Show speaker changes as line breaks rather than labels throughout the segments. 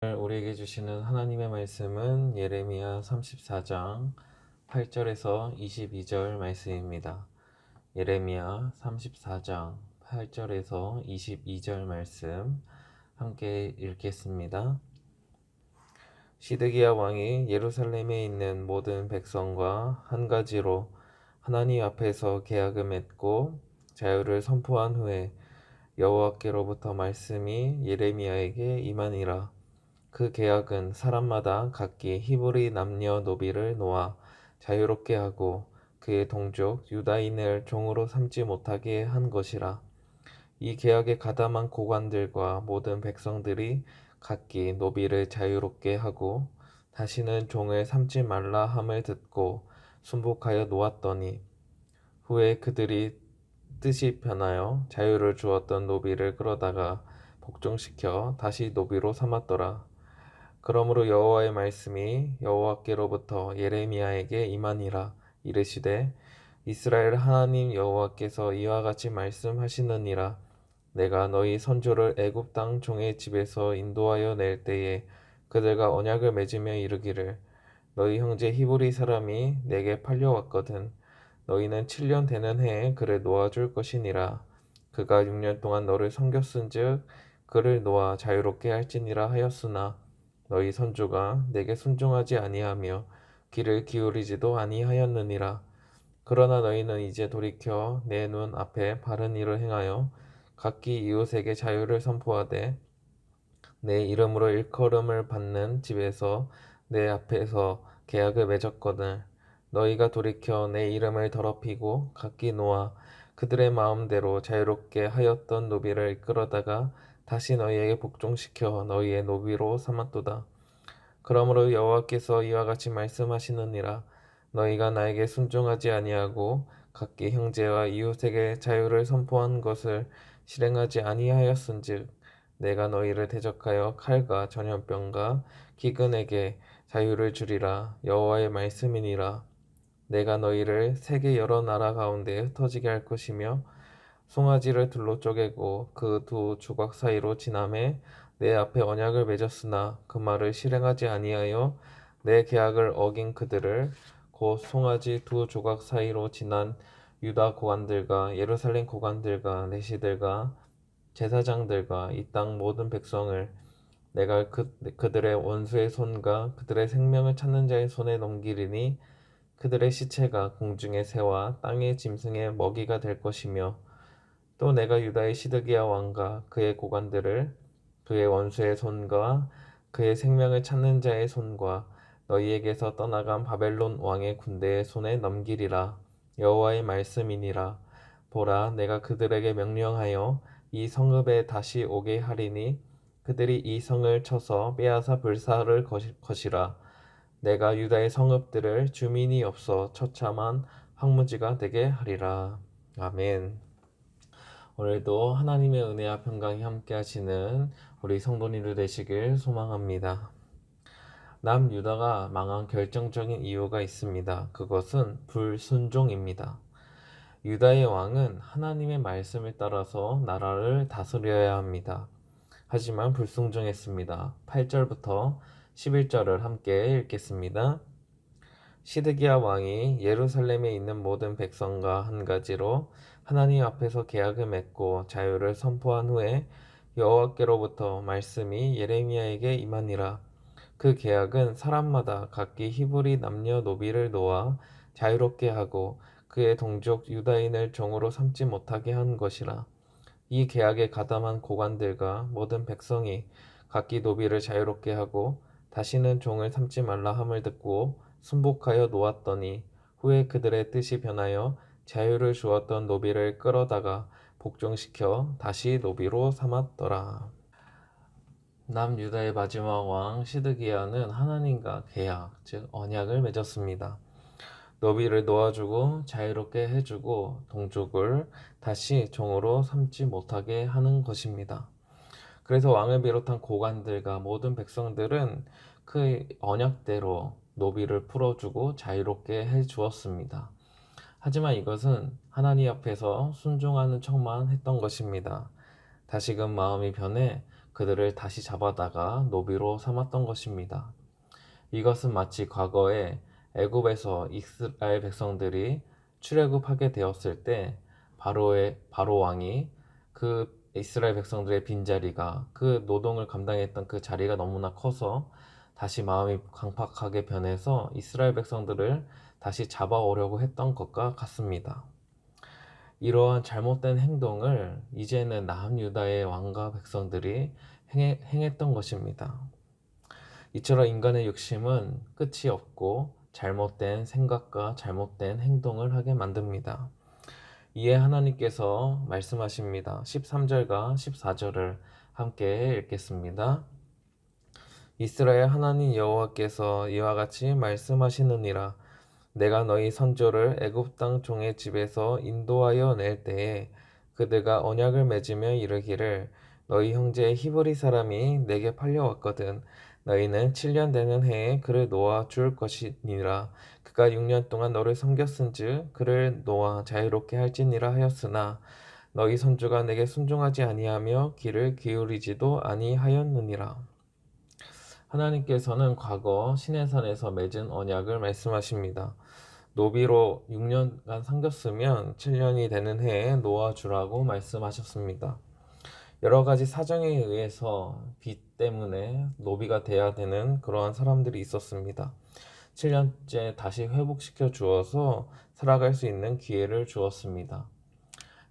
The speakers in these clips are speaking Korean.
오늘 우리에게 주시는 하나님의 말씀은 예레미야 34장 8절에서 22절 말씀입니다. 예레미야 34장 8절에서 22절 말씀 함께 읽겠습니다. 시드기야 왕이 예루살렘에 있는 모든 백성과 한 가지로 하나님 앞에서 계약을 맺고 자유를 선포한 후에 여호와께로부터 말씀이 예레미야에게 임하니라. 그 계약은 사람마다 각기 히브리 남녀 노비를 놓아 자유롭게 하고 그의 동족 유다인을 종으로 삼지 못하게 한 것이라. 이 계약에 가담한 고관들과 모든 백성들이 각기 노비를 자유롭게 하고 다시는 종을 삼지 말라 함을 듣고 순복하여 놓았더니 후에 그들이 뜻이 변하여 자유를 주었던 노비를 끌어다가 복종시켜 다시 노비로 삼았더라. 그러므로 여호와의 말씀이 여호와께로부터 예레미야에게 임하니라. 이르시되 이스라엘 하나님 여호와께서 이와 같이 말씀하시느니라. 내가 너희 선조를 애굽 땅 종의 집에서 인도하여 낼 때에 그들과 언약을 맺으며 이르기를 너희 형제 히브리 사람이 내게 팔려왔거든. 너희는 7년 되는 해에 그를 놓아줄 것이니라. 그가 6년 동안 너를 섬겼은즉 그를 놓아 자유롭게 할지니라 하였으나 너희 선조가 내게 순종하지 아니하며 귀를 기울이지도 아니하였느니라. 그러나 너희는 이제 돌이켜 내 눈 앞에 바른 일을 행하여 각기 이웃에게 자유를 선포하되 내 이름으로 일컬음을 받는 집에서 내 앞에서 계약을 맺었거늘 너희가 돌이켜 내 이름을 더럽히고 각기 놓아 그들의 마음대로 자유롭게 하였던 노비를 끌어다가 다시 너희에게 복종시켜 너희의 노비로 삼았도다. 그러므로 여호와께서 이와 같이 말씀하시느니라. 너희가 나에게 순종하지 아니하고 각기 형제와 이웃에게 자유를 선포한 것을 실행하지 아니하였은즉 내가 너희를 대적하여 칼과 전염병과 기근에게 자유를 주리라. 여호와의 말씀이니라. 내가 너희를 세계 여러 나라 가운데 흩어지게 할 것이며 송아지를 둘로 쪼개고 그 두 조각 사이로 지나매 내 앞에 언약을 맺었으나 그 말을 실행하지 아니하여 내 계약을 어긴 그들을 곧 송아지 두 조각 사이로 지난 유다 고관들과 예루살렘 고관들과 내시들과 제사장들과 이 땅 모든 백성을 내가 그들의 원수의 손과 그들의 생명을 찾는 자의 손에 넘기리니 그들의 시체가 공중의 새와 땅의 짐승의 먹이가 될 것이며 또 내가 유다의 시드기야 왕과 그의 고관들을 그의 원수의 손과 그의 생명을 찾는 자의 손과 너희에게서 떠나간 바벨론 왕의 군대의 손에 넘기리라. 여호와의 말씀이니라. 보라, 내가 그들에게 명령하여 이 성읍에 다시 오게 하리니 그들이 이 성을 쳐서 빼앗아 불사를 것이라. 내가 유다의 성읍들을 주민이 없어 처참한 황무지가 되게 하리라. 아멘. 오늘도 하나님의 은혜와 평강이 함께 하시는 우리 성도님들 되시길 소망합니다. 남유다가 망한 결정적인 이유가 있습니다. 그것은 불순종입니다. 유다의 왕은 하나님의 말씀을 따라서 나라를 다스려야 합니다. 하지만 불순종했습니다. 8절부터 11절을 함께 읽겠습니다. 시드기야 왕이 예루살렘에 있는 모든 백성과 한 가지로 하나님 앞에서 계약을 맺고 자유를 선포한 후에 여호와께로부터 말씀이 예레미야에게 임하니라. 그 계약은 사람마다 각기 히브리 남녀 노비를 놓아 자유롭게 하고 그의 동족 유다인을 종으로 삼지 못하게 한 것이라. 이 계약에 가담한 고관들과 모든 백성이 각기 노비를 자유롭게 하고 다시는 종을 삼지 말라 함을 듣고 순복하여 놓았더니 후에 그들의 뜻이 변하여 자유를 주었던 노비를 끌어다가 복종시켜 다시 노비로 삼았더라. 남유다의 마지막 왕 시드기야는 하나님과 계약, 즉 언약을 맺었습니다. 노비를 놓아주고 자유롭게 해주고 동족을 다시 종으로 삼지 못하게 하는 것입니다. 그래서 왕을 비롯한 고관들과 모든 백성들은 그 언약대로 노비를 풀어주고 자유롭게 해주었습니다. 하지만 이것은 하나님 앞에서 순종하는 척만 했던 것입니다. 다시금 마음이 변해 그들을 다시 잡아다가 노비로 삼았던 것입니다. 이것은 마치 과거에 애굽에서 이스라엘 백성들이 출애굽하게 되었을 때 바로 왕이 그 이스라엘 백성들의 빈자리가 그 노동을 감당했던 그 자리가 너무나 커서 다시 마음이 강팍하게 변해서 이스라엘 백성들을 다시 잡아오려고 했던 것과 같습니다. 이러한 잘못된 행동을 이제는 남유다의 왕과 백성들이 행했던 것입니다. 이처럼 인간의 욕심은 끝이 없고 잘못된 생각과 잘못된 행동을 하게 만듭니다. 이에 하나님께서 말씀하십니다. 13절과 14절을 함께 읽겠습니다. 이스라엘 하나님 여호와께서 이와 같이 말씀하시느니라. 내가 너희 선조를 애굽 땅 종의 집에서 인도하여 낼 때에 그들과 언약을 맺으며 이르기를 너희 형제 히브리 사람이 내게 팔려왔거든. 너희는 7년 되는 해에 그를 놓아 줄 것이니라. 그가 6년 동안 너를 섬겼은즉 그를 놓아 자유롭게 할지니라 하였으나 너희 선조가 내게 순종하지 아니하며 귀를 기울이지도 아니하였느니라. 하나님께서는 과거 시내산에서 맺은 언약을 말씀하십니다. 노비로 6년간 섬겼으면 7년이 되는 해에 놓아주라고 말씀하셨습니다. 여러 가지 사정에 의해서 빚 때문에 노비가 돼야 되는 그러한 사람들이 있었습니다. 7년째 다시 회복시켜 주어서 살아갈 수 있는 기회를 주었습니다.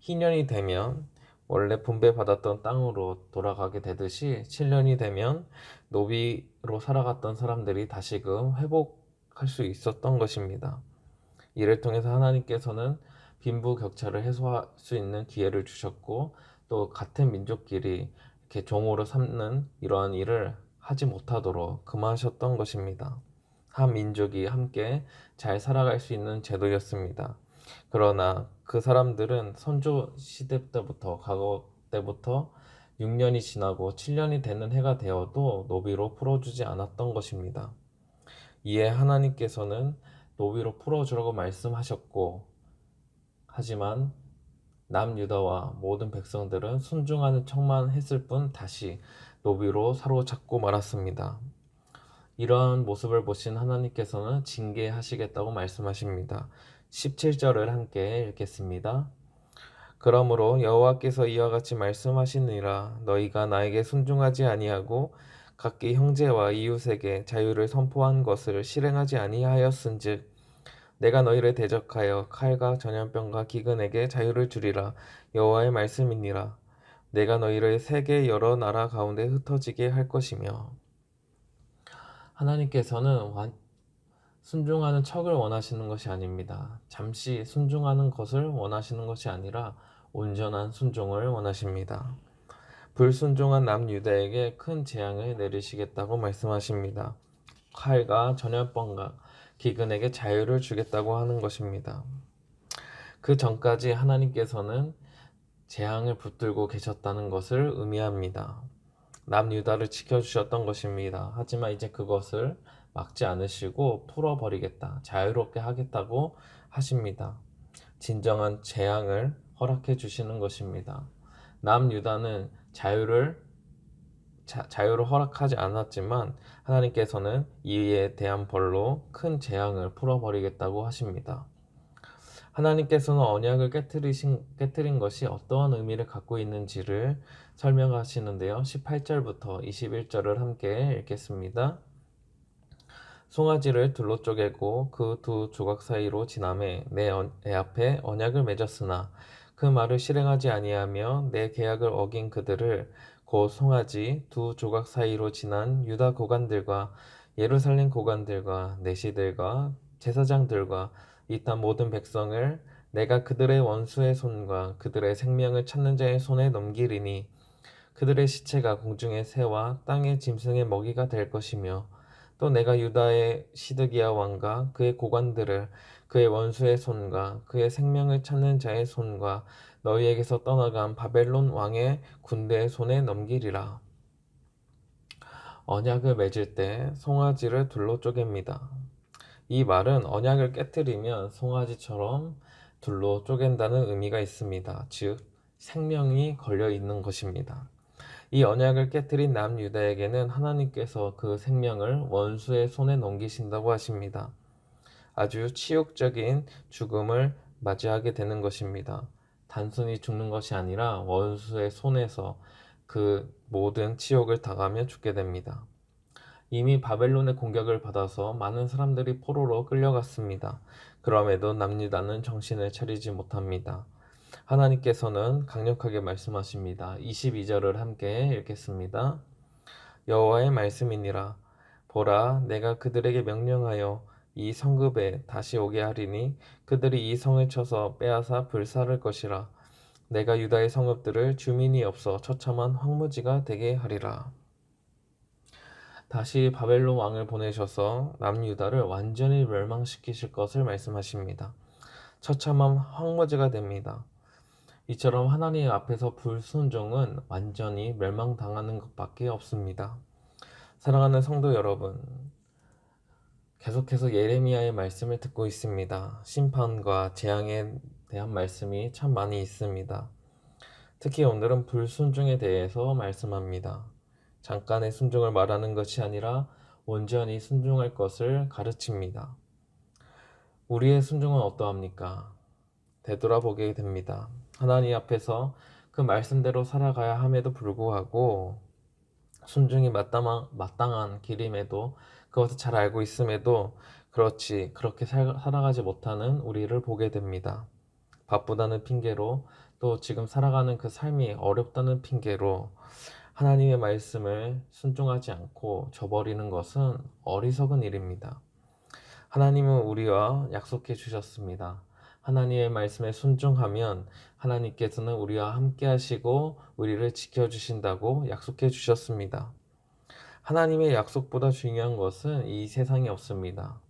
희년이 되면 원래 분배받았던 땅으로 돌아가게 되듯이 7년이 되면 노비로 살아갔던 사람들이 다시금 회복할 수 있었던 것입니다. 이를 통해서 하나님께서는 빈부격차를 해소할 수 있는 기회를 주셨고 또 같은 민족끼리 이렇게 종으로 삼는 이러한 일을 하지 못하도록 금하셨던 것입니다. 한 민족이 함께 잘 살아갈 수 있는 제도였습니다. 그러나 그 사람들은 선조 시대 때부터 과거 때부터 6년이 지나고 7년이 되는 해가 되어도 노비로 풀어주지 않았던 것입니다. 이에 하나님께서는 노비로 풀어주라고 말씀하셨고 하지만 남유다와 모든 백성들은 순종하는 척만 했을 뿐 다시 노비로 사로잡고 말았습니다. 이러한 모습을 보신 하나님께서는 징계하시겠다고 말씀하십니다. 17절을 함께 읽겠습니다. 그러므로 여호와께서 이와 같이 말씀하시니라. 너희가 나에게 순종하지 아니하고 각기 형제와 이웃에게 자유를 선포한 것을 실행하지 아니하였은즉 내가 너희를 대적하여 칼과 전염병과 기근에게 자유를 주리라. 여호와의 말씀이니라. 내가 너희를 세계 여러 나라 가운데 흩어지게 할 것이며. 하나님께서는 순종하는 척을 원하시는 것이 아닙니다. 잠시 순종하는 것을 원하시는 것이 아니라 온전한 순종을 원하십니다. 불순종한 남유다에게 큰 재앙을 내리시겠다고 말씀하십니다. 칼과 전염병과 기근에게 자유를 주겠다고 하는 것입니다. 그 전까지 하나님께서는 재앙을 붙들고 계셨다는 것을 의미합니다. 남유다를 지켜주셨던 것입니다. 하지만 이제 그것을 막지 않으시고 풀어버리겠다, 자유롭게 하겠다고 하십니다. 진정한 재앙을 허락해 주시는 것입니다. 남유다는 자유를 허락하지 않았지만 하나님께서는 이에 대한 벌로 큰 재앙을 풀어버리겠다고 하십니다. 하나님께서는 언약을 깨뜨린 것이 어떠한 의미를 갖고 있는지를 설명하시는데요. 18절부터 21절을 함께 읽겠습니다. 송아지를 둘로 쪼개고 그 두 조각 사이로 지나매 내 앞에 언약을 맺었으나 그 말을 실행하지 아니하며 내 계약을 어긴 그들을 곧 송아지 두 조각 사이로 지난 유다 고관들과 예루살렘 고관들과 내시들과 제사장들과 이 땅 모든 백성을 내가 그들의 원수의 손과 그들의 생명을 찾는 자의 손에 넘기리니 그들의 시체가 공중의 새와 땅의 짐승의 먹이가 될 것이며 또 내가 유다의 시드기야 왕과 그의 고관들을 그의 원수의 손과 그의 생명을 찾는 자의 손과 너희에게서 떠나간 바벨론 왕의 군대의 손에 넘기리라. 언약을 맺을 때 송아지를 둘로 쪼갭니다. 이 말은 언약을 깨뜨리면 송아지처럼 둘로 쪼갠다는 의미가 있습니다. 즉 생명이 걸려 있는 것입니다. 이 언약을 깨뜨린 남유다에게는 하나님께서 그 생명을 원수의 손에 넘기신다고 하십니다. 아주 치욕적인 죽음을 맞이하게 되는 것입니다. 단순히 죽는 것이 아니라 원수의 손에서 그 모든 치욕을 당하며 죽게 됩니다. 이미 바벨론의 공격을 받아서 많은 사람들이 포로로 끌려갔습니다. 그럼에도 남유다는 정신을 차리지 못합니다. 하나님께서는 강력하게 말씀하십니다. 22절을 함께 읽겠습니다. 여호와의 말씀이니라. 보라, 내가 그들에게 명령하여 이 성읍에 다시 오게 하리니 그들이 이 성을 쳐서 빼앗아 불사를 것이라. 내가 유다의 성읍들을 주민이 없어 처참한 황무지가 되게 하리라. 다시 바벨론 왕을 보내셔서 남유다를 완전히 멸망시키실 것을 말씀하십니다. 처참한 황무지가 됩니다. 이처럼 하나님 앞에서 불순종은 완전히 멸망당하는 것밖에 없습니다. 사랑하는 성도 여러분, 계속해서 예레미야의 말씀을 듣고 있습니다. 심판과 재앙에 대한 말씀이 참 많이 있습니다. 특히 오늘은 불순종에 대해서 말씀합니다. 잠깐의 순종을 말하는 것이 아니라 온전히 순종할 것을 가르칩니다. 우리의 순종은 어떠합니까? 되돌아보게 됩니다. 하나님 앞에서 그 말씀대로 살아가야 함에도 불구하고 순종이 마땅한 길임에도 그것을 잘 알고 있음에도 그렇게 살아가지 못하는 우리를 보게 됩니다. 바쁘다는 핑계로 또 지금 살아가는 그 삶이 어렵다는 핑계로 하나님의 말씀을 순종하지 않고 저버리는 것은 어리석은 일입니다. 하나님은 우리와 약속해 주셨습니다. 하나님의 말씀에 순종하면 하나님께서는 우리와 함께 하시고 우리를 지켜주신다고 약속해 주셨습니다. 하나님의 약속보다 중요한 것은 이 세상에 없습니다.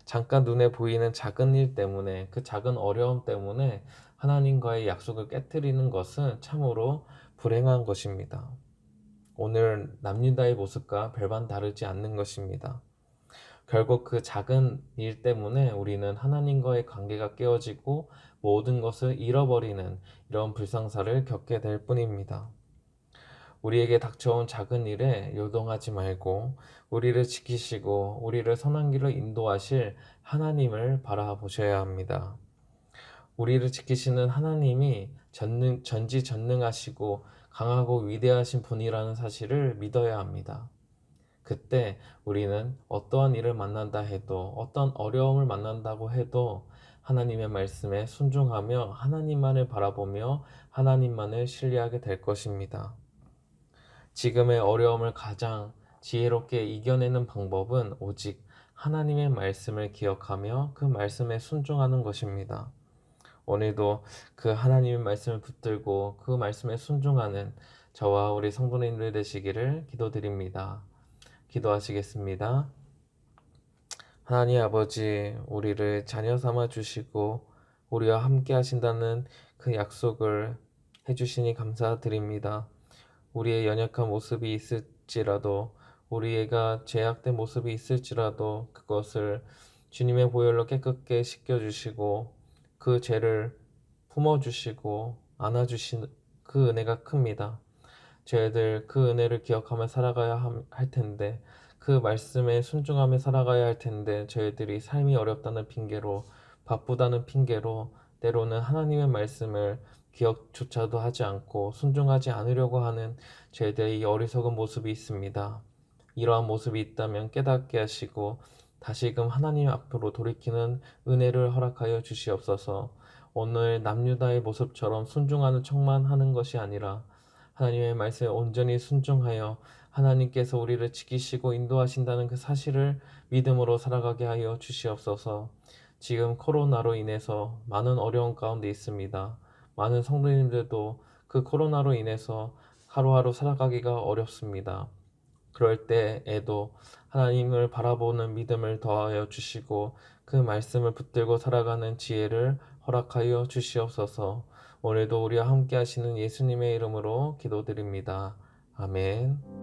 잠깐 눈에 보이는 작은 일 때문에, 그 작은 어려움 때문에 하나님과의 약속을 깨뜨리는 것은 참으로 불행한 것입니다. 오늘 남유다의 모습과 별반 다르지 않는 것입니다. 결국 그 작은 일 때문에 우리는 하나님과의 관계가 깨어지고 모든 것을 잃어버리는 이런 불상사를 겪게 될 뿐입니다. 우리에게 닥쳐온 작은 일에 요동하지 말고 우리를 지키시고 우리를 선한 길로 인도하실 하나님을 바라보셔야 합니다. 우리를 지키시는 하나님이 전지전능하시고 강하고 위대하신 분이라는 사실을 믿어야 합니다. 그때 우리는 어떠한 일을 만난다 해도 어떤 어려움을 만난다고 해도 하나님의 말씀에 순종하며 하나님만을 바라보며 하나님만을 신뢰하게 될 것입니다. 지금의 어려움을 가장 지혜롭게 이겨내는 방법은 오직 하나님의 말씀을 기억하며 그 말씀에 순종하는 것입니다. 오늘도 그 하나님의 말씀을 붙들고 그 말씀에 순종하는 저와 우리 성도님들 되시기를 기도드립니다. 기도하시겠습니다. 하나님 아버지, 우리를 자녀 삼아 주시고 우리와 함께 하신다는 그 약속을 해주시니 감사드립니다. 우리의 연약한 모습이 있을지라도 우리가 죄악된 모습이 있을지라도 그것을 주님의 보혈로 깨끗게 씻겨주시고 그 죄를 품어주시고 안아주신 그 은혜가 큽니다. 저희들 그 은혜를 기억하며 살아가야 할 텐데 그 말씀에 순종하며 살아가야 할 텐데 저희들이 삶이 어렵다는 핑계로 바쁘다는 핑계로 때로는 하나님의 말씀을 기억조차도 하지 않고 순종하지 않으려고 하는 저희들의 이 어리석은 모습이 있습니다. 이러한 모습이 있다면 깨닫게 하시고 다시금 하나님 앞으로 돌이키는 은혜를 허락하여 주시옵소서. 오늘 남유다의 모습처럼 순종하는 척만 하는 것이 아니라 하나님의 말씀에 온전히 순종하여 하나님께서 우리를 지키시고 인도하신다는 그 사실을 믿음으로 살아가게 하여 주시옵소서. 지금 코로나로 인해서 많은 어려움 가운데 있습니다. 많은 성도님들도 그 코로나로 인해서 하루하루 살아가기가 어렵습니다. 그럴 때에도 하나님을 바라보는 믿음을 더하여 주시고 그 말씀을 붙들고 살아가는 지혜를 허락하여 주시옵소서. 오늘도 우리와 함께 하시는 예수님의 이름으로 기도드립니다. 아멘.